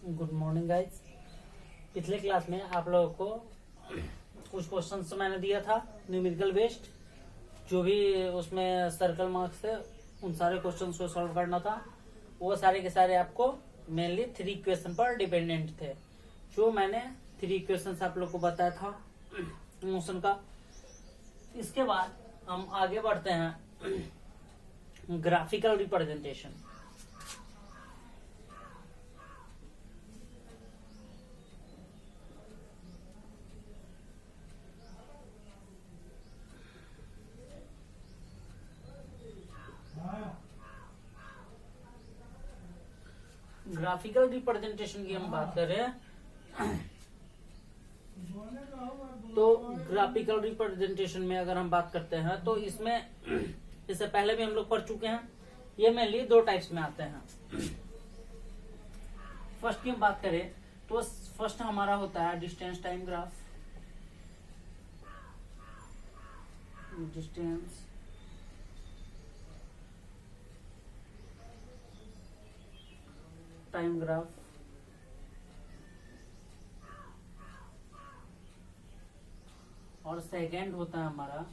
Good morning guys. पिछले class में आप लोगों को कुछ क्वेश्चंस मैंने दिया था न्यूमेरिकल बेस्ड, जो भी उसमें सर्कल मार्क्स थे उन सारे क्वेश्चंस को सॉल्व करना था। वो सारे के सारे आपको मेनली 3 क्वेश्चन पर डिपेंडेंट थे, जो मैंने 3 क्वेश्चंस आप लोग को बताया था मोशन का। इसके बाद हम आगे बढ़ते हैं ग्राफिकल रिप्रेजेंटेशन। ग्राफिकल रिप्रेजेंटेशन की हम बात करें तो ग्राफिकल रिप्रेजेंटेशन में अगर हम बात करते हैं तो इसमें इससे पहले भी हम लोग पढ़ चुके हैं। ये मेनली 2 टाइप्स में आते हैं। फर्स्ट की हम बात करें तो फर्स्ट हमारा होता है distance time graph. Distance time graph, और सेकेंड होता है हमारा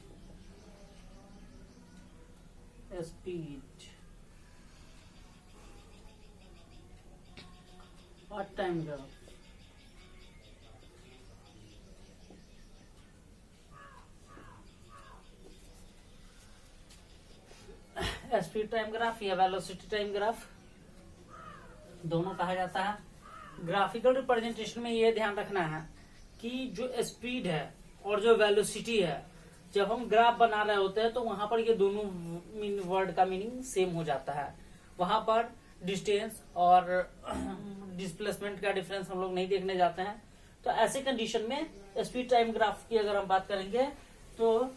स्पीड और time graph. Speed time graph या वेलोसिटी टाइम ग्राफ दोनों कहा जाता है। ग्राफिकल रिप्रेजेंटेशन में ये ध्यान रखना है कि जो स्पीड है और जो वेलोसिटी है, जब हम ग्राफ बना रहे होते हैं तो वहां पर ये दोनों वर्ड का मीनिंग सेम हो जाता है। वहां पर डिस्टेंस और डिस्प्लेसमेंट का डिफरेंस हम लोग नहीं देखने जाते हैं। तो ऐसे कंडीशन में स्पीड टाइम ग्राफ की अगर हम बात करेंगे तो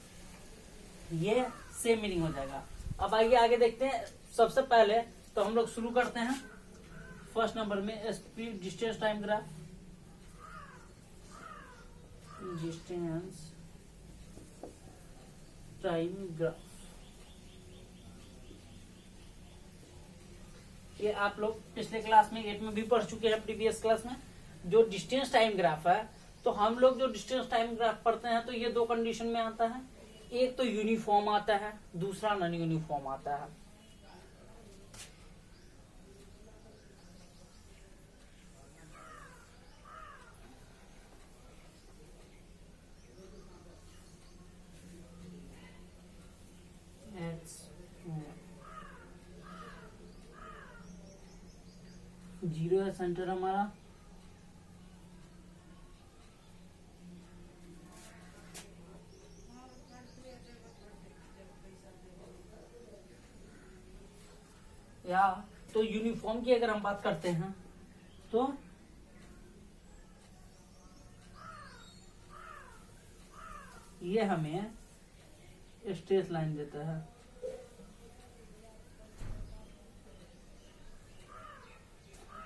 ये सेम मीनिंग हो जाएगा। अब आइए आगे देखते हैं। सबसे पहले तो हम लोग शुरू करते हैं फर्स्ट नंबर में speed distance time graph. Distance time graph, ये आप लोग पिछले क्लास में 8 में भी पढ़ चुके हैं, प्रीवियस क्लास में। जो डिस्टेंस टाइम ग्राफ है, तो हम लोग जो डिस्टेंस टाइम ग्राफ पढ़ते हैं तो ये 2 कंडीशन में आता है। एक तो यूनिफॉर्म आता है, दूसरा नॉन यूनिफॉर्म आता है। जीरो है सेंटर हमारा, या तो यूनिफॉर्म की अगर हम बात करते हैं तो ये हमें स्ट्रेट लाइन देता है।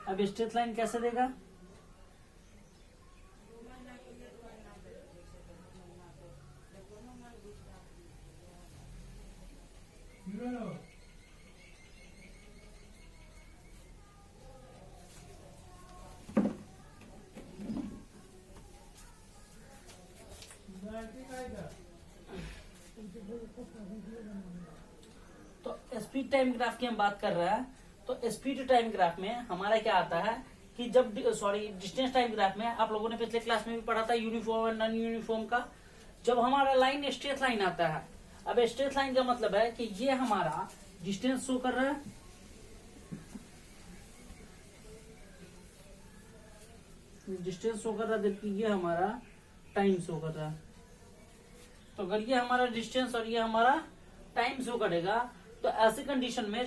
अब स्ट्रेट लाइन कैसे देगा? तो स्पीड टाइम ग्राफ की हम बात कर रहे हैं, तो स्पीड टाइम ग्राफ में हमारा क्या आता है कि जब डिस्टेंस टाइम ग्राफ में आप लोगों ने पिछले क्लास में भी पढ़ा था यूनिफॉर्म और नॉन यूनिफॉर्म का। जब हमारा लाइन स्ट्रेट लाइन आता है, अब स्ट्रेट लाइन का मतलब है कि ये हमारा डिस्टेंस शो कर रहा है, डिस्टेंस शो कर रहा है, जबकि ये हमारा टाइम शो कर रहा है। तो अगर ये हमारा डिस्टेंस और ये हमारा टाइम शो करेगा तो ऐसी कंडीशन में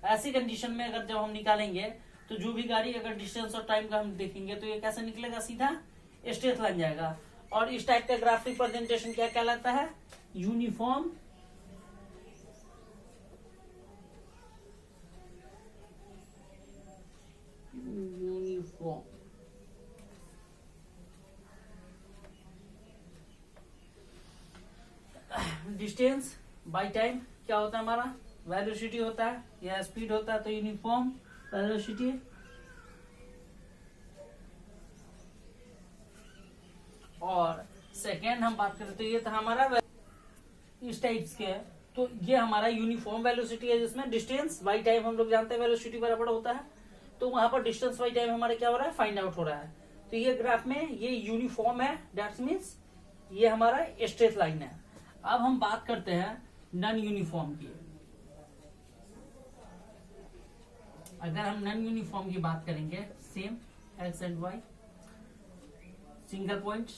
ऐसी कंडीशन में अगर जब हम निकालेंगे तो जो भी गाड़ी अगर डिस्टेंस और टाइम का हम देखेंगे तो ये कैसे निकलेगा? सीधा स्ट्रेट लाइन जाएगा। और इस टाइप का ग्राफ रिप्रेजेंटेशन क्या कहलाता है? यूनिफॉर्म डिस्टेंस बाय टाइम क्या होता है हमारा? वेलोसिटी होता है, या स्पीड होता है तो यूनिफॉर्म वेलोसिटी। और सेकेंड हम बात करें तो ये था हमारा इस टाइप्स के है। तो ये हमारा यूनिफॉर्म वेलोसिटी है जिसमें डिस्टेंस बाई टाइम हम लोग जानते हैं वेलोसिटी बराबर होता है, तो वहां पर डिस्टेंस बाई टाइम हमारा क्या हो रहा है, फाइंड आउट हो रहा है। तो ये ग्राफ में ये यूनिफॉर्म है, दैट मीन्स ये हमारा स्ट्रेट लाइन है। अब हम बात करते हैं नॉन यूनिफॉर्म की। अगर हम नॉन यूनिफॉर्म की बात करेंगे, same X and Y single point,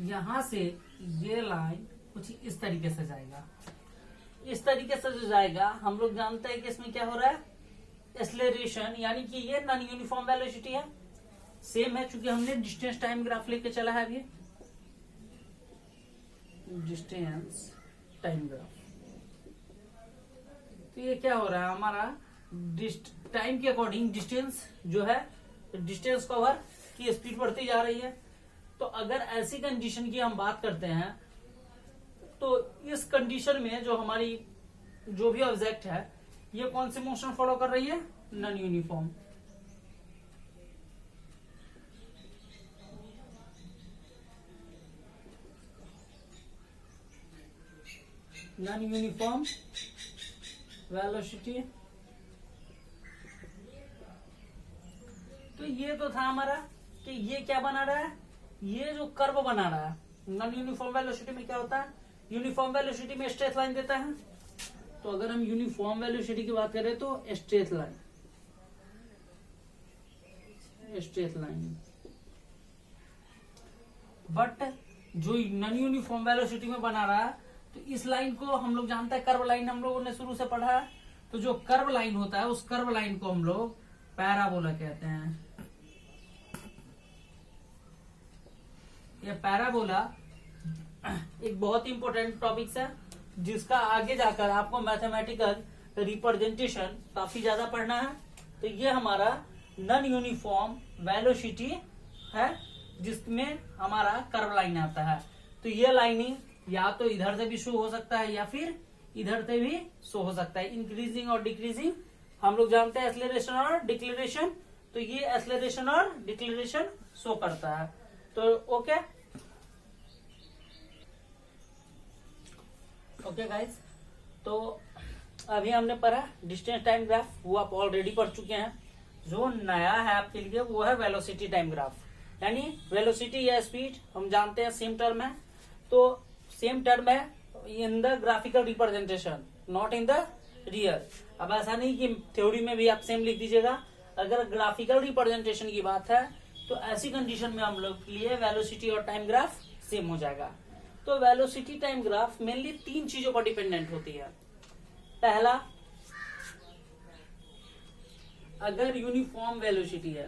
यहां से ये लाइन कुछ इस तरीके से जाएगा, इस तरीके से जो जाएगा हम लोग जानते हैं कि इसमें क्या हो रहा है, एक्सेलरेशन, यानी कि ये नॉन यूनिफॉर्म वेलोसिटी है। सेम है चूंकि हमने डिस्टेंस टाइम ग्राफ लेके चला है अभी, डिस्टेंस टाइम ग्राफ। तो ये क्या हो रहा है हमारा टाइम के अकॉर्डिंग डिस्टेंस जो है, डिस्टेंस कवर की स्पीड बढ़ती जा रही है। तो अगर ऐसी कंडीशन की हम बात करते हैं तो इस कंडीशन में जो हमारी जो भी ऑब्जेक्ट है ये कौन सी मोशन फॉलो कर रही है, non uniform. Non uniform velocity. तो ये तो था हमारा कि ये क्या बना रहा है, ये जो कर्व बना रहा है। नॉन यूनिफॉर्म वेलोसिटी में क्या होता है, यूनिफॉर्म वेलोसिटी में स्ट्रेट लाइन देता है। तो अगर हम यूनिफॉर्म वेलोसिटी की बात करें तो straight line, straight line. But जो नॉन यूनिफॉर्म वेलोसिटी में बना रहा है, तो इस लाइन को हम लोग जानते हैं कर्व लाइन, हम लोगों ने शुरू से पढ़ा है। तो जो कर्व लाइन होता है उस कर्व लाइन को हम लोग पैराबोला कहते हैं। ये पैराबोला एक बहुत ही इंपॉर्टेंट टॉपिक है जिसका आगे जाकर आपको मैथमेटिकल रिप्रेजेंटेशन काफी ज्यादा पढ़ना है। तो ये हमारा नॉन यूनिफॉर्म वेलोसिटी है जिसमें हमारा कर्व लाइन आता है। तो ये लाइनिंग या तो इधर से भी शो हो सकता है या फिर इधर से भी शो हो सकता है, इंक्रीजिंग और डिक्रीजिंग। हम लोग जानते हैं एक्सेलरेशन और डिक्लेरेशन, तो ये एक्सेलरेशन और डिक्लेरेशन शो करता है। तो ओके गाइस, तो अभी हमने पढ़ा डिस्टेंस टाइम ग्राफ, वो आप ऑलरेडी पढ़ चुके हैं। जो नया है आपके लिए वो है वेलोसिटी टाइम ग्राफ, यानी वेलोसिटी या स्पीड हम जानते हैं सेम टर्म है। तो सेम टर्म है in the graphical representation, not in the real. अब ऐसा नहीं कि थ्योरी में भी आप सेम लिख दीजिएगा। अगर ग्राफिकल रिप्रेजेंटेशन की बात है तो ऐसी कंडीशन में हम लोग के लिए वेलोसिटी और टाइम ग्राफ सेम हो जाएगा। तो वेलोसिटी टाइम ग्राफ मेनली 3 चीजों पर डिपेंडेंट होती है। पहला, अगर यूनिफॉर्म वेलोसिटी है,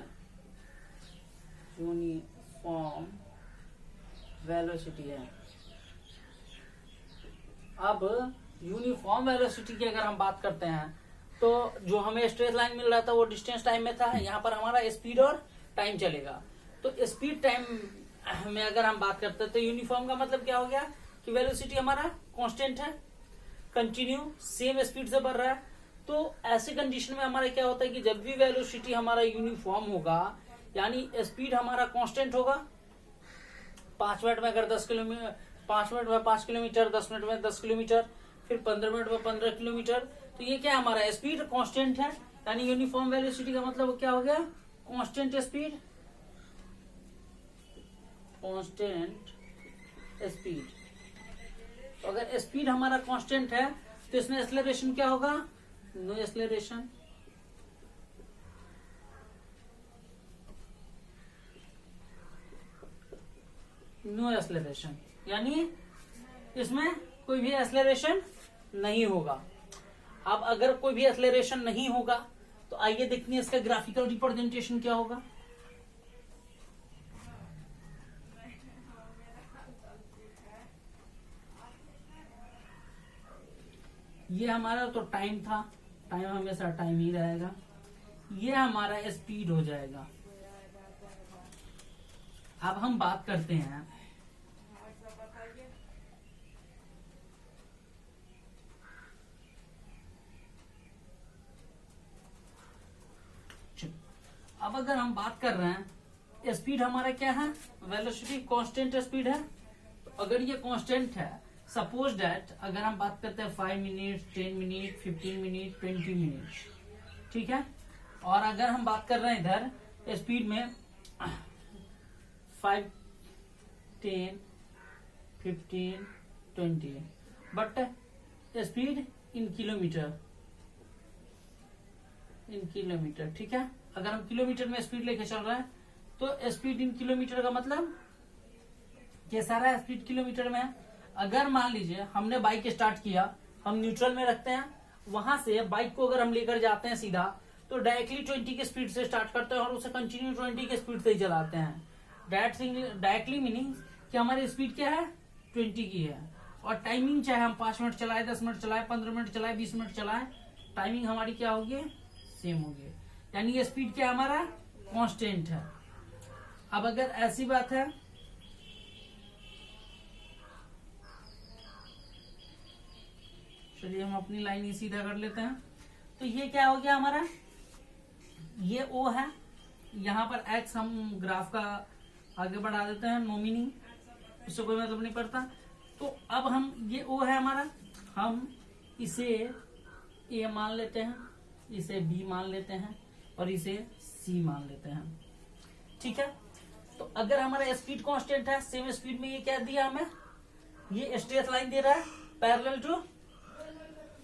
यूनिफॉर्म वेलोसिटी है। अब यूनिफॉर्म वेलोसिटी की अगर हम बात करते हैं तो जो हमें स्ट्रेट लाइन मिल रहा था वो डिस्टेंस टाइम में था, यहाँ पर हमारा स्पीड और टाइम चलेगा। तो स्पीड टाइम में अगर हम बात करते हैं तो यूनिफॉर्म का मतलब क्या हो गया कि वेलोसिटी हमारा कांस्टेंट है, कंटिन्यू सेम स्पीड से बढ़ रहा है। तो ऐसे कंडीशन में हमारा क्या होता है कि जब भी वेलोसिटी हमारा यूनिफॉर्म होगा यानी स्पीड हमारा कांस्टेंट होगा। 5 मिनट में अगर 10 किलोमीटर, 5 मिनट में 5 किलोमीटर, 10 मिनट में 10 किलोमीटर, फिर 15 मिनट में 15 किलोमीटर, तो ये क्या हमारा स्पीड कांस्टेंट है। यानी यूनिफॉर्म वेलोसिटी का मतलब क्या हो गया, कांस्टेंट स्पीड, कांस्टेंट स्पीड। तो अगर स्पीड हमारा कांस्टेंट है तो इसमें एक्सेलरेशन क्या होगा, नो एक्सेलरेशन। नो एक्सेलरेशन यानी इसमें कोई भी एक्सेलरेशन नहीं होगा। अब अगर कोई भी एक्सेलरेशन नहीं होगा तो आइए देखते हैं इसका ग्राफिकल रिप्रेजेंटेशन क्या होगा। ये हमारा तो टाइम था, टाइम हमेशा टाइम ही रहेगा। ये हमारा स्पीड हो जाएगा। अब हम बात करते हैं अब अगर हम बात कर रहे हैं स्पीड हमारा क्या है, वेलोसिटी कांस्टेंट स्पीड है। तो अगर ये कांस्टेंट है, सपोज दैट अगर हम बात करते हैं 5 मिनट, 10 मिनट, 15 मिनट, 20 मिनट, ठीक है। और अगर हम बात कर रहे हैं इधर स्पीड में 5, 10, 15, 20, बट स्पीड इन किलोमीटर, ठीक है। अगर हम किलोमीटर में स्पीड लेके चल रहे हैं तो स्पीड इन किलोमीटर का मतलब ये सारा स्पीड किलोमीटर में है। अगर मान लीजिए हमने बाइक स्टार्ट किया, हम न्यूट्रल में रखते हैं, वहां से बाइक को अगर हम लेकर जाते हैं सीधा, तो डायरेक्टली 20 की स्पीड से स्टार्ट करते हैं और उसे कंटिन्यू 20 की स्पीड से ही चलाते हैं। डायरेक्टली मीनिंग कि हमारी स्पीड क्या है, 20 की है। और टाइमिंग चाहे हम 5 मिनट चलाए, 10 मिनट चलाए, 15 मिनट चलाए, 20 मिनट चलाए, टाइमिंग हमारी क्या होगी, सेम होगी। यानी ये स्पीड क्या हमारा कांस्टेंट है। अब अगर ऐसी बात है, चलिए हम अपनी लाइन ही सीधा कर लेते हैं। तो ये क्या हो गया हमारा, ये O है, यहाँ पर X हम ग्राफ का आगे बढ़ा देते हैं, नो मीनिंग, उससे कोई मतलब नहीं पड़ता। तो अब हम ये O है हमारा, हम इसे A मान लेते हैं, इसे B मान लेते हैं और इसे C मान लेते हैं, ठीक है। तो अगर हमारा स्पीड कांस्टेंट है, सेम स्पीड में ये क्या दिया हमें, ये स्ट्रेट लाइन दे रहा है पैरेलल टू।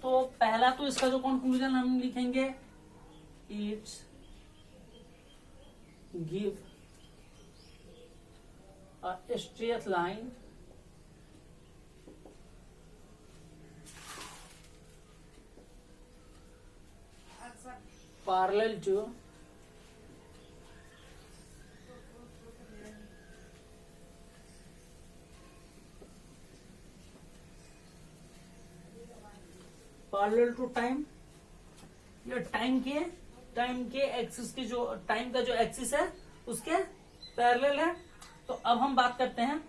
तो पहला तो इसका जो कंक्लूजन हम लिखेंगे, it's give a straight line parallel to time. ये टाइम के एक्सिस के जो टाइम का जो एक्सिस है उसके पैरेलल है। तो अब हम बात करते हैं,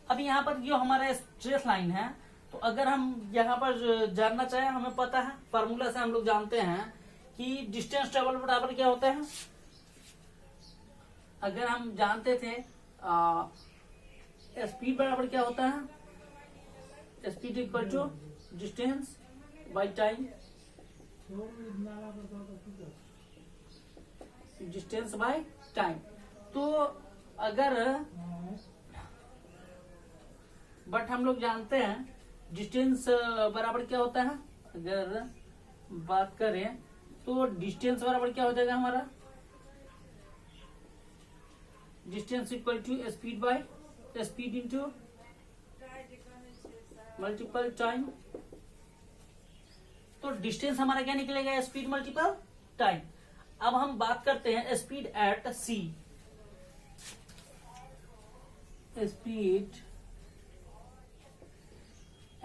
अब यहाँ पर जो हमारा स्ट्रेट लाइन है, तो अगर हम यहाँ पर जानना चाहें, हमें पता है फार्मूला से हम लोग जानते हैं कि डिस्टेंस ट्रेवल बराबर क्या होता है। अगर हम जानते थे स्पीड बराबर क्या होता है, speed equal to distance by time, distance by time. तो अगर बट हम लोग जानते हैं डिस्टेंस बराबर क्या होता है, अगर बात करें तो डिस्टेंस बराबर क्या हो जाएगा हमारा, distance equal to speed by speed into multiple time. तो डिस्टेंस हमारा क्या निकलेगा, स्पीड मल्टीपल टाइम। अब हम बात करते हैं speed at C. Speed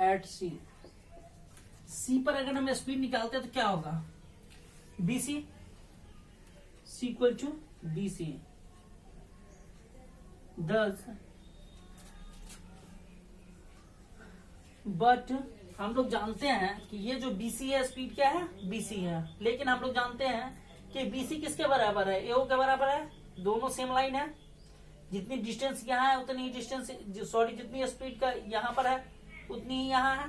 at C, C पर अगर हम स्पीड निकालते हैं तो क्या होगा, BC, C equal to BC। But हम लोग जानते हैं कि ये जो BC है, स्पीड क्या है, BC है। लेकिन हम लोग जानते हैं कि BC किसके बराबर है, AO के बराबर है। दोनों सेम लाइन है, जितनी डिस्टेंस यहाँ है उतनी डिस्टेंस, सॉरी जितनी स्पीड का यहाँ पर है उतनी ही यहाँ है।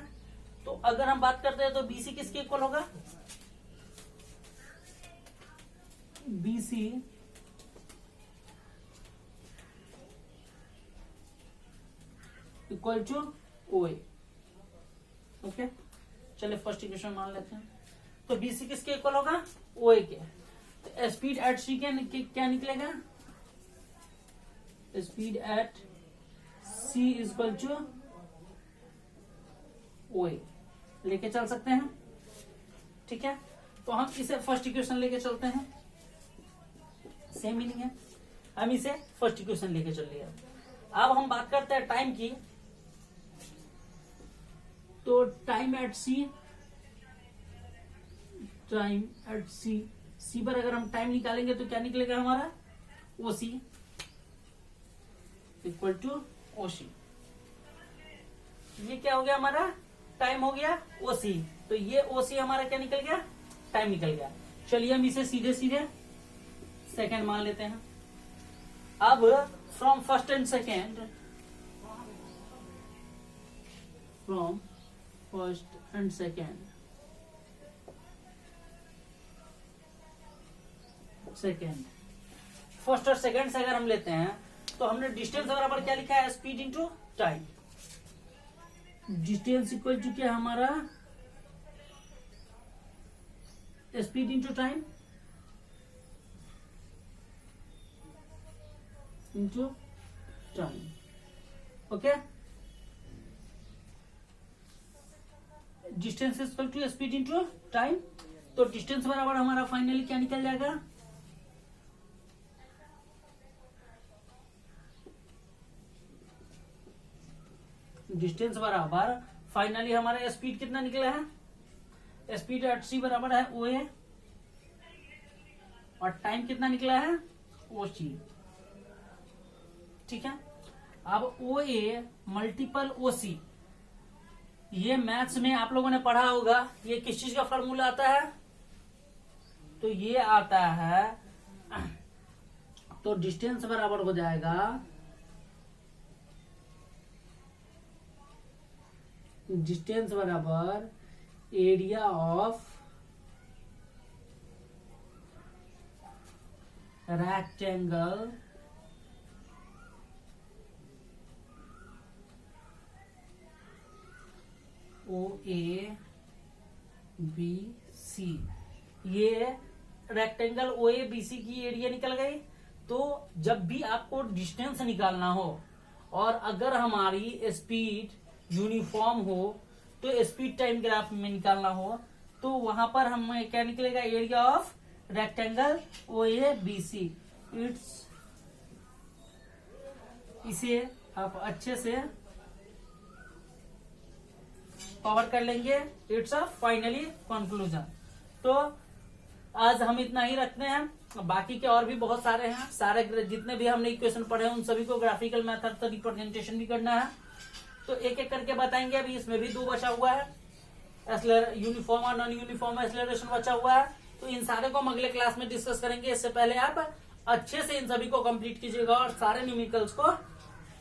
तो अगर हम बात करते हैं तो BC किसके इक्वल होगा, BC equal to OA। Okay, चलिए फर्स्ट इक्वेशन मान लेते हैं। तो BC किसके इक्वल होगा, OA के। तो स्पीड एट C क्या निकलेगा, speed at C equal to OA लेके चल सकते हैं, ठीक है। तो हम इसे फर्स्ट इक्वेशन लेके चलते हैं, सेम मीनिंग है, हम इसे फर्स्ट इक्वेशन लेके चल लिया। अब हम बात करते हैं टाइम की। तो टाइम एट सी पर अगर हम टाइम निकालेंगे तो क्या निकलेगा हमारा, OC इक्वल टू OC। ये क्या हो गया हमारा, टाइम हो गया OC। तो ये OC हमारा क्या निकल गया, टाइम निकल गया। चलिए हम इसे सीधे सीधे सेकेंड मान लेते हैं। अब from first and second, from first and second, first और सेकेंड से अगर हम लेते हैं तो हमने डिस्टेंस बराबर क्या लिखा है, speed into time. Distance equal to क्या हमारा, speed into time into time. Okay, distance equal to speed into time. तो डिस्टेंस बराबर हमारा फाइनली क्या निकल जाएगा, डिस्टेंस बराबर फाइनली हमारा स्पीड कितना निकला है, स्पीड एट सी बराबर है ओ ए, और टाइम कितना निकला है ओ सी। ठीक है, अब ओ ए मल्टीपल ओ सी, ये मैथ्स में आप लोगों ने पढ़ा होगा, ये किस चीज का फॉर्मूला आता है, तो ये आता है, तो डिस्टेंस बराबर हो जाएगा डिस्टेंस बराबर area of rectangle O A B C. ये रेक्टेंगल ओ ए बी सी की एरिया निकल गई। तो जब भी आपको डिस्टेंस निकालना हो और अगर हमारी स्पीड यूनिफॉर्म हो, तो स्पीड टाइम ग्राफ में निकालना हो, तो वहां पर हमें क्या निकलेगा, area of rectangle O A B C. It's, इसे आप अच्छे से कवर कर लेंगे, इट्स अ फाइनली कंक्लूजन। तो आज हम इतना ही रखते हैं, बाकी के और भी बहुत सारे हैं, सारे जितने भी हमने इक्वेशन पढ़े हैं उन सभी को ग्राफिकल मेथड से रिप्रेजेंटेशन भी करना है, तो एक एक करके बताएंगे। अभी इसमें भी 2 बचा हुआ है, यूनिफॉर्म और नॉन यूनिफॉर्म एक्सेलरेशन बचा हुआ है, तो इन सारे को हम अगले क्लास में डिस्कस करेंगे। इससे पहले आप अच्छे से इन सभी को कंप्लीट कीजिएगा और सारे न्यूमेरिकल्स को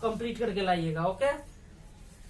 कंप्लीट करके लाइएगा। ओके।